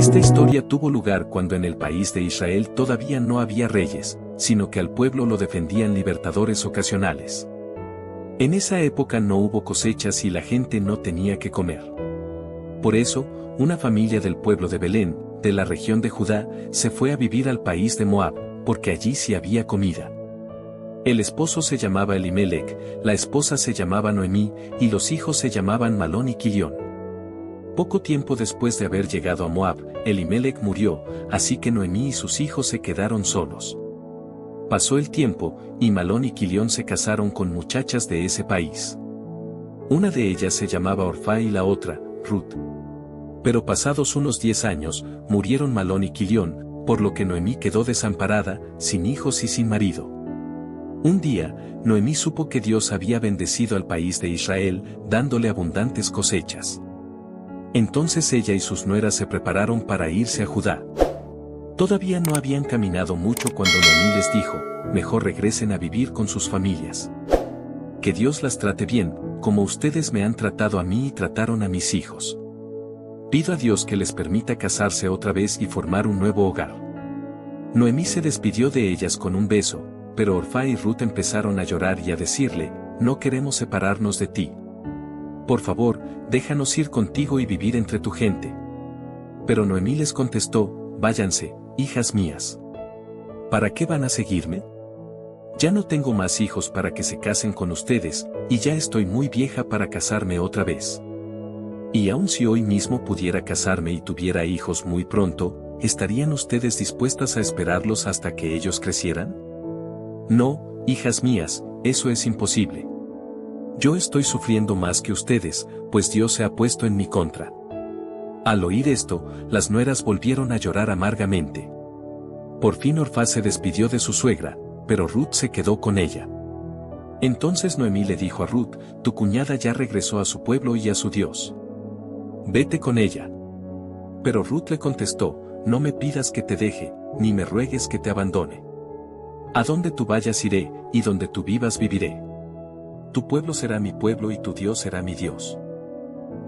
Esta historia tuvo lugar cuando en el país de Israel todavía no había reyes, sino que al pueblo lo defendían libertadores ocasionales. En esa época no hubo cosechas y la gente no tenía que comer. Por eso, una familia del pueblo de Belén, de la región de Judá, se fue a vivir al país de Moab, porque allí sí había comida. El esposo se llamaba Elimelec, la esposa se llamaba Noemí, y los hijos se llamaban Malón y Quilión. Poco tiempo después de haber llegado a Moab, Elimelec murió, así que Noemí y sus hijos se quedaron solos. Pasó el tiempo, y Malón y Quilión se casaron con muchachas de ese país. Una de ellas se llamaba Orfá y la otra, Ruth. Pero pasados unos 10 años, murieron Malón y Quilión, por lo que Noemí quedó desamparada, sin hijos y sin marido. Un día, Noemí supo que Dios había bendecido al país de Israel, dándole abundantes cosechas. Entonces ella y sus nueras se prepararon para irse a Judá. Todavía no habían caminado mucho cuando Noemí les dijo, mejor regresen a vivir con sus familias. Que Dios las trate bien, como ustedes me han tratado a mí y trataron a mis hijos. Pido a Dios que les permita casarse otra vez y formar un nuevo hogar. Noemí se despidió de ellas con un beso, pero Orfá y Ruth empezaron a llorar y a decirle, no queremos separarnos de ti. Por favor, déjanos ir contigo y vivir entre tu gente. Pero Noemí les contestó, váyanse, hijas mías. ¿Para qué van a seguirme? Ya no tengo más hijos para que se casen con ustedes, y ya estoy muy vieja para casarme otra vez. Y aun si hoy mismo pudiera casarme y tuviera hijos muy pronto, ¿estarían ustedes dispuestas a esperarlos hasta que ellos crecieran? No, hijas mías, eso es imposible. Yo estoy sufriendo más que ustedes, pues Dios se ha puesto en mi contra. Al oír esto, las nueras volvieron a llorar amargamente. Por fin Orfá se despidió de su suegra, pero Ruth se quedó con ella. Entonces Noemí le dijo a Ruth, tu cuñada ya regresó a su pueblo y a su Dios. Vete con ella. Pero Ruth le contestó, no me pidas que te deje, ni me ruegues que te abandone. A donde tú vayas iré, y donde tú vivas viviré. Tu pueblo será mi pueblo y tu Dios será mi Dios.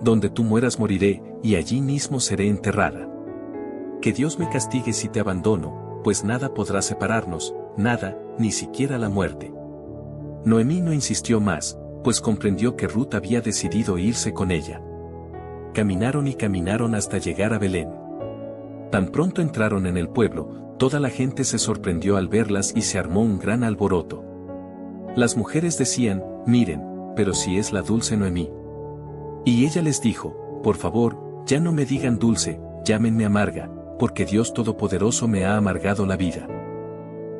Donde tú mueras moriré, y allí mismo seré enterrada. Que Dios me castigue si te abandono, pues nada podrá separarnos, nada, ni siquiera la muerte. Noemí no insistió más, pues comprendió que Ruth había decidido irse con ella. Caminaron y caminaron hasta llegar a Belén. Tan pronto entraron en el pueblo, toda la gente se sorprendió al verlas y se armó un gran alboroto. Las mujeres decían, miren, pero si es la dulce Noemí. Y ella les dijo, por favor, ya no me digan dulce, llámenme amarga, porque Dios Todopoderoso me ha amargado la vida.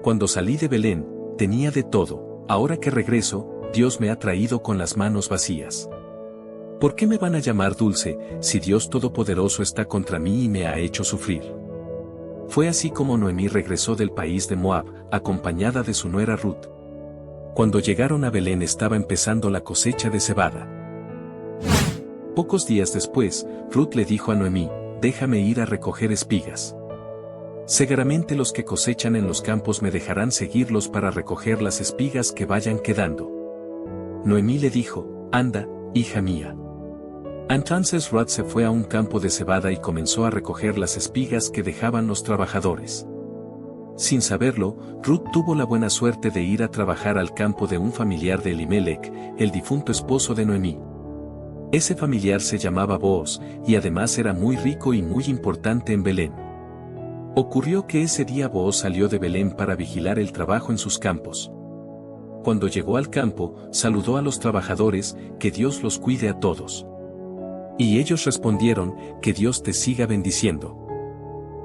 Cuando salí de Belén, tenía de todo, ahora que regreso, Dios me ha traído con las manos vacías. ¿Por qué me van a llamar dulce, si Dios Todopoderoso está contra mí y me ha hecho sufrir? Fue así como Noemí regresó del país de Moab, acompañada de su nuera Ruth. Cuando llegaron a Belén estaba empezando la cosecha de cebada. Pocos días después, Ruth le dijo a Noemí, déjame ir a recoger espigas. Seguramente los que cosechan en los campos me dejarán seguirlos para recoger las espigas que vayan quedando. Noemí le dijo, anda, hija mía. Entonces Ruth se fue a un campo de cebada y comenzó a recoger las espigas que dejaban los trabajadores. Sin saberlo, Ruth tuvo la buena suerte de ir a trabajar al campo de un familiar de Elimelec, el difunto esposo de Noemí. Ese familiar se llamaba Booz, y además era muy rico y muy importante en Belén. Ocurrió que ese día Booz salió de Belén para vigilar el trabajo en sus campos. Cuando llegó al campo, saludó a los trabajadores, que Dios los cuide a todos. Y ellos respondieron, que Dios te siga bendiciendo.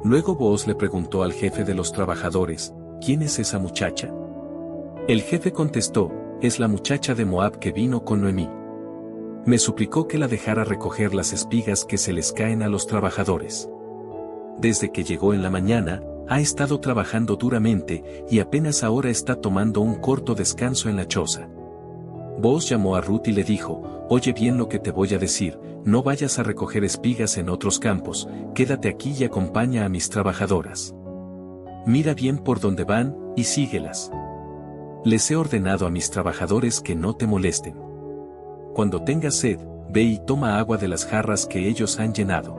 Luego Booz le preguntó al jefe de los trabajadores, ¿quién es esa muchacha? El jefe contestó, es la muchacha de Moab que vino con Noemí. Me suplicó que la dejara recoger las espigas que se les caen a los trabajadores. Desde que llegó en la mañana, ha estado trabajando duramente, y apenas ahora está tomando un corto descanso en la choza. Booz llamó a Ruth y le dijo, oye bien lo que te voy a decir, no vayas a recoger espigas en otros campos, quédate aquí y acompaña a mis trabajadoras. Mira bien por dónde van, y síguelas. Les he ordenado a mis trabajadores que no te molesten. Cuando tengas sed, ve y toma agua de las jarras que ellos han llenado.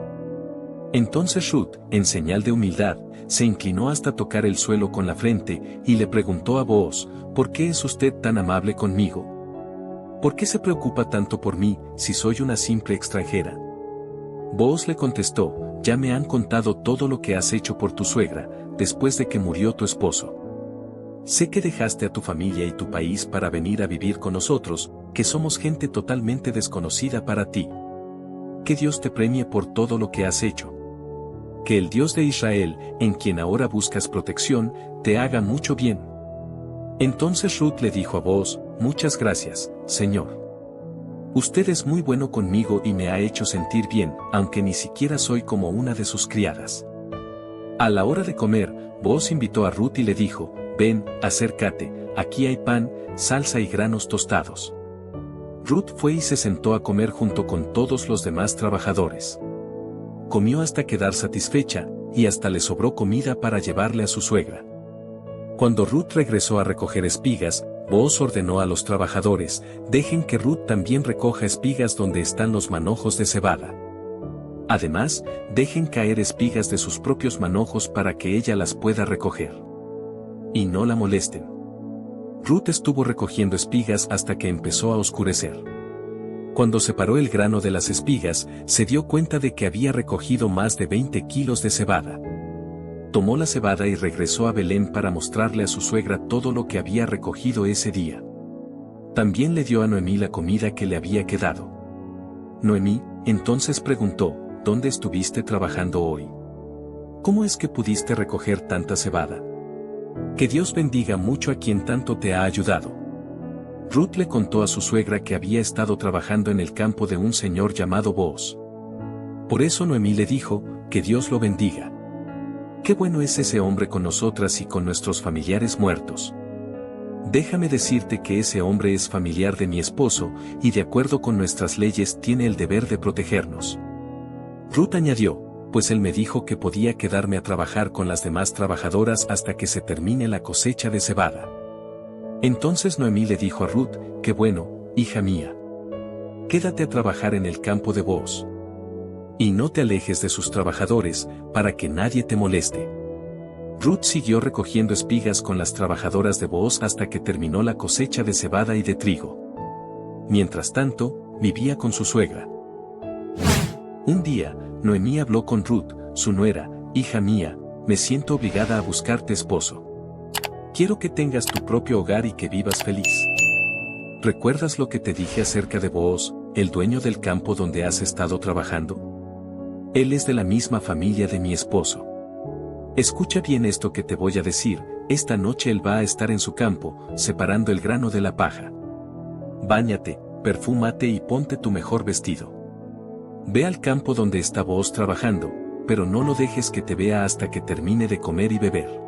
Entonces Ruth, en señal de humildad, se inclinó hasta tocar el suelo con la frente, y le preguntó a Booz: ¿por qué es usted tan amable conmigo? ¿Por qué se preocupa tanto por mí, si soy una simple extranjera? Booz le contestó: ya me han contado todo lo que has hecho por tu suegra, después de que murió tu esposo. Sé que dejaste a tu familia y tu país para venir a vivir con nosotros, que somos gente totalmente desconocida para ti. Que Dios te premie por todo lo que has hecho. Que el Dios de Israel, en quien ahora buscas protección, te haga mucho bien. Entonces Ruth le dijo a Booz: muchas gracias, Señor. Usted es muy bueno conmigo y me ha hecho sentir bien, aunque ni siquiera soy como una de sus criadas. A la hora de comer, Booz invitó a Ruth y le dijo: ven, acércate, aquí hay pan, salsa y granos tostados. Ruth fue y se sentó a comer junto con todos los demás trabajadores. Comió hasta quedar satisfecha, y hasta le sobró comida para llevarle a su suegra. Cuando Ruth regresó a recoger espigas, Booz ordenó a los trabajadores: dejen que Ruth también recoja espigas donde están los manojos de cebada. Además, dejen caer espigas de sus propios manojos para que ella las pueda recoger. Y no la molesten. Ruth estuvo recogiendo espigas hasta que empezó a oscurecer. Cuando separó el grano de las espigas, se dio cuenta de que había recogido más de 20 kilos de cebada. Tomó la cebada y regresó a Belén para mostrarle a su suegra todo lo que había recogido ese día. También le dio a Noemí la comida que le había quedado. Noemí, entonces preguntó: ¿dónde estuviste trabajando hoy? ¿Cómo es que pudiste recoger tanta cebada? Que Dios bendiga mucho a quien tanto te ha ayudado. Ruth le contó a su suegra que había estado trabajando en el campo de un señor llamado Booz. Por eso Noemí le dijo: que Dios lo bendiga. Qué bueno es ese hombre con nosotras y con nuestros familiares muertos. Déjame decirte que ese hombre es familiar de mi esposo, y de acuerdo con nuestras leyes tiene el deber de protegernos. Ruth añadió: pues él me dijo que podía quedarme a trabajar con las demás trabajadoras hasta que se termine la cosecha de cebada. Entonces Noemí le dijo a Ruth: qué bueno, hija mía. Quédate a trabajar en el campo de Booz. Y no te alejes de sus trabajadores, para que nadie te moleste. Ruth siguió recogiendo espigas con las trabajadoras de Booz hasta que terminó la cosecha de cebada y de trigo. Mientras tanto, vivía con su suegra. Un día, Noemí habló con Ruth, su nuera: hija mía, me siento obligada a buscarte esposo. Quiero que tengas tu propio hogar y que vivas feliz. ¿Recuerdas lo que te dije acerca de Booz, el dueño del campo donde has estado trabajando? Él es de la misma familia de mi esposo. Escucha bien esto que te voy a decir: esta noche él va a estar en su campo, separando el grano de la paja. Báñate, perfúmate y ponte tu mejor vestido. Ve al campo donde está Booz trabajando, pero no lo dejes que te vea hasta que termine de comer y beber.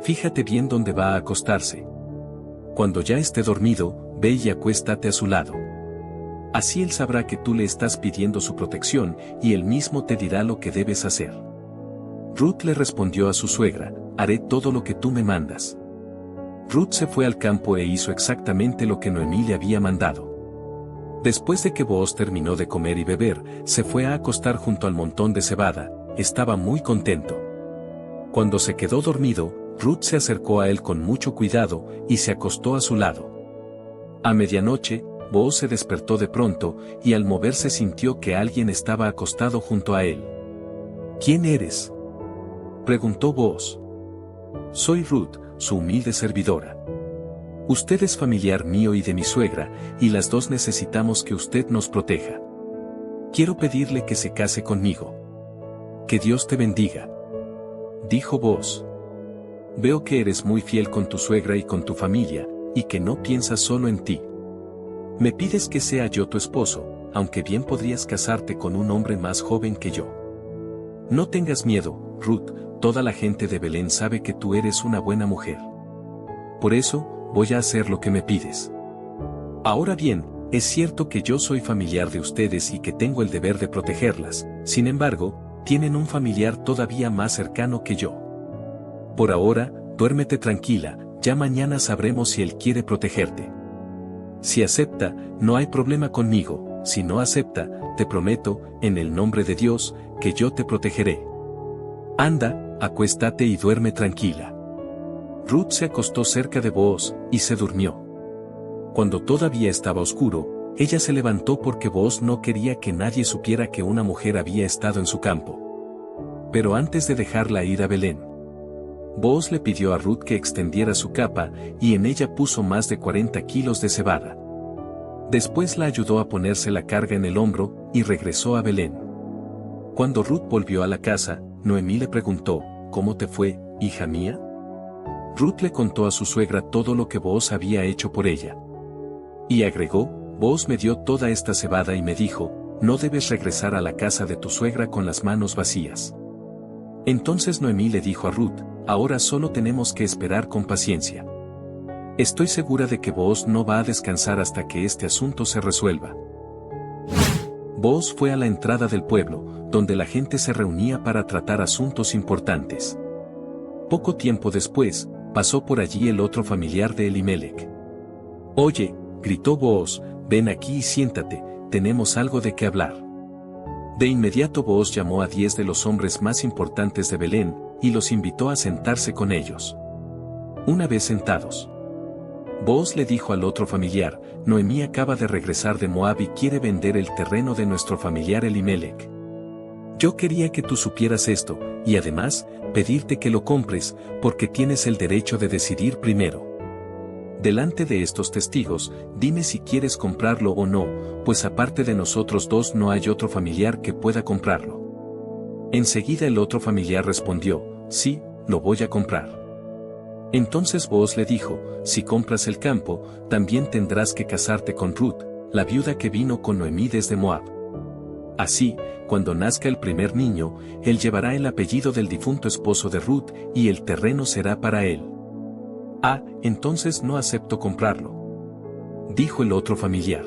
Fíjate bien dónde va a acostarse. Cuando ya esté dormido, ve y acuéstate a su lado. Así él sabrá que tú le estás pidiendo su protección, y él mismo te dirá lo que debes hacer. Ruth le respondió a su suegra: haré todo lo que tú me mandas. Ruth se fue al campo e hizo exactamente lo que Noemí le había mandado. Después de que Booz terminó de comer y beber, se fue a acostar junto al montón de cebada. Estaba muy contento. Cuando se quedó dormido, Ruth se acercó a él con mucho cuidado, y se acostó a su lado. A medianoche, Booz se despertó de pronto, y al moverse sintió que alguien estaba acostado junto a él. ¿Quién eres?, preguntó Booz. Soy Ruth, su humilde servidora. Usted es familiar mío y de mi suegra, y las dos necesitamos que usted nos proteja. Quiero pedirle que se case conmigo. Que Dios te bendiga, dijo Booz. Veo que eres muy fiel con tu suegra y con tu familia, y que no piensas solo en ti. Me pides que sea yo tu esposo, aunque bien podrías casarte con un hombre más joven que yo. No tengas miedo, Ruth, toda la gente de Belén sabe que tú eres una buena mujer. Por eso, voy a hacer lo que me pides. Ahora bien, es cierto que yo soy familiar de ustedes y que tengo el deber de protegerlas, sin embargo, tienen un familiar todavía más cercano que yo. Por ahora, duérmete tranquila, ya mañana sabremos si él quiere protegerte. Si acepta, no hay problema conmigo, si no acepta, te prometo, en el nombre de Dios, que yo te protegeré. Anda, acuéstate y duerme tranquila. Ruth se acostó cerca de Booz, y se durmió. Cuando todavía estaba oscuro, ella se levantó porque Booz no quería que nadie supiera que una mujer había estado en su campo. Pero antes de dejarla ir a Belén, Booz le pidió a Ruth que extendiera su capa, y en ella puso más de 40 kilos de cebada. Después la ayudó a ponerse la carga en el hombro, y regresó a Belén. Cuando Ruth volvió a la casa, Noemí le preguntó, ¿cómo te fue, hija mía? Ruth le contó a su suegra todo lo que Booz había hecho por ella. Y agregó, Booz me dio toda esta cebada y me dijo, no debes regresar a la casa de tu suegra con las manos vacías. Entonces Noemí le dijo a Ruth, ahora solo tenemos que esperar con paciencia. Estoy segura de que Booz no va a descansar hasta que este asunto se resuelva. Booz fue a la entrada del pueblo, donde la gente se reunía para tratar asuntos importantes. Poco tiempo después, pasó por allí el otro familiar de Elimelech. Oye, gritó Booz, ven aquí y siéntate, tenemos algo de qué hablar. De inmediato Booz llamó a 10 de los hombres más importantes de Belén, y los invitó a sentarse con ellos. Una vez sentados, Booz le dijo al otro familiar, Noemí acaba de regresar de Moab y quiere vender el terreno de nuestro familiar Elimelech. Yo quería que tú supieras esto, y además, pedirte que lo compres, porque tienes el derecho de decidir primero. Delante de estos testigos, dime si quieres comprarlo o no, pues aparte de nosotros dos no hay otro familiar que pueda comprarlo. Enseguida el otro familiar respondió, sí, lo voy a comprar. Entonces Booz le dijo, si compras el campo, también tendrás que casarte con Ruth, la viuda que vino con Noemí desde Moab. Así, cuando nazca el primer niño, él llevará el apellido del difunto esposo de Ruth, y el terreno será para él. Ah, entonces no acepto comprarlo, dijo el otro familiar.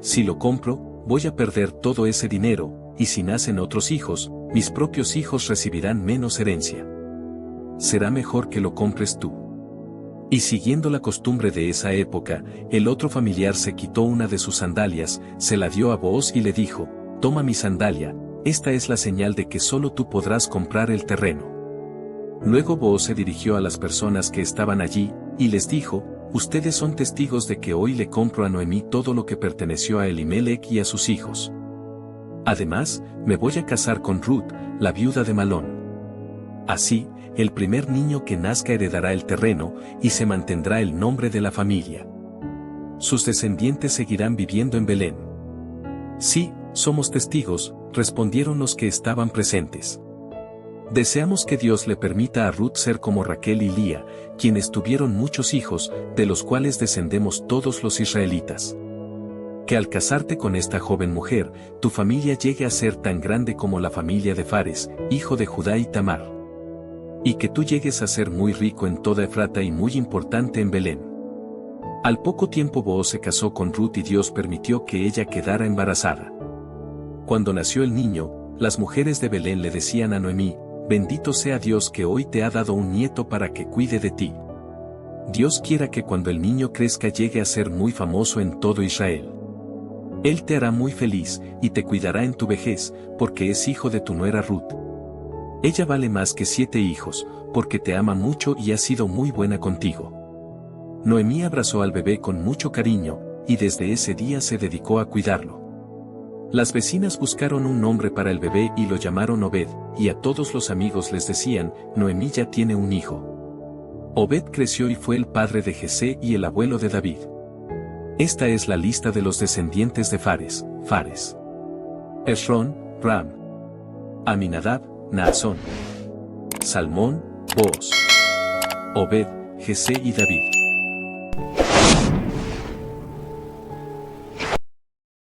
Si lo compro, voy a perder todo ese dinero, y si nacen otros hijos, mis propios hijos recibirán menos herencia. Será mejor que lo compres tú. Y siguiendo la costumbre de esa época, el otro familiar se quitó una de sus sandalias, se la dio a Booz y le dijo, toma mi sandalia, esta es la señal de que solo tú podrás comprar el terreno. Luego Booz se dirigió a las personas que estaban allí, y les dijo, ustedes son testigos de que hoy le compro a Noemí todo lo que perteneció a Elimelech y a sus hijos. Además, me voy a casar con Ruth, la viuda de Malón. Así, el primer niño que nazca heredará el terreno, y se mantendrá el nombre de la familia. Sus descendientes seguirán viviendo en Belén. Sí, somos testigos, respondieron los que estaban presentes. Deseamos que Dios le permita a Ruth ser como Raquel y Lía, quienes tuvieron muchos hijos, de los cuales descendemos todos los israelitas. Que al casarte con esta joven mujer, tu familia llegue a ser tan grande como la familia de Fares, hijo de Judá y Tamar. Y que tú llegues a ser muy rico en toda Efrata y muy importante en Belén. Al poco tiempo Booz se casó con Ruth y Dios permitió que ella quedara embarazada. Cuando nació el niño, las mujeres de Belén le decían a Noemí, bendito sea Dios que hoy te ha dado un nieto para que cuide de ti. Dios quiera que cuando el niño crezca llegue a ser muy famoso en todo Israel. Él te hará muy feliz, y te cuidará en tu vejez, porque es hijo de tu nuera Ruth. Ella vale más que 7 hijos, porque te ama mucho y ha sido muy buena contigo. Noemí abrazó al bebé con mucho cariño, y desde ese día se dedicó a cuidarlo. Las vecinas buscaron un nombre para el bebé y lo llamaron Obed, y a todos los amigos les decían, Noemí ya tiene un hijo. Obed creció y fue el padre de Jesé y el abuelo de David. Esta es la lista de los descendientes de Fares, Esrón, Ram, Aminadab, Naasón, Salmón, Booz, Obed, Jesé y David.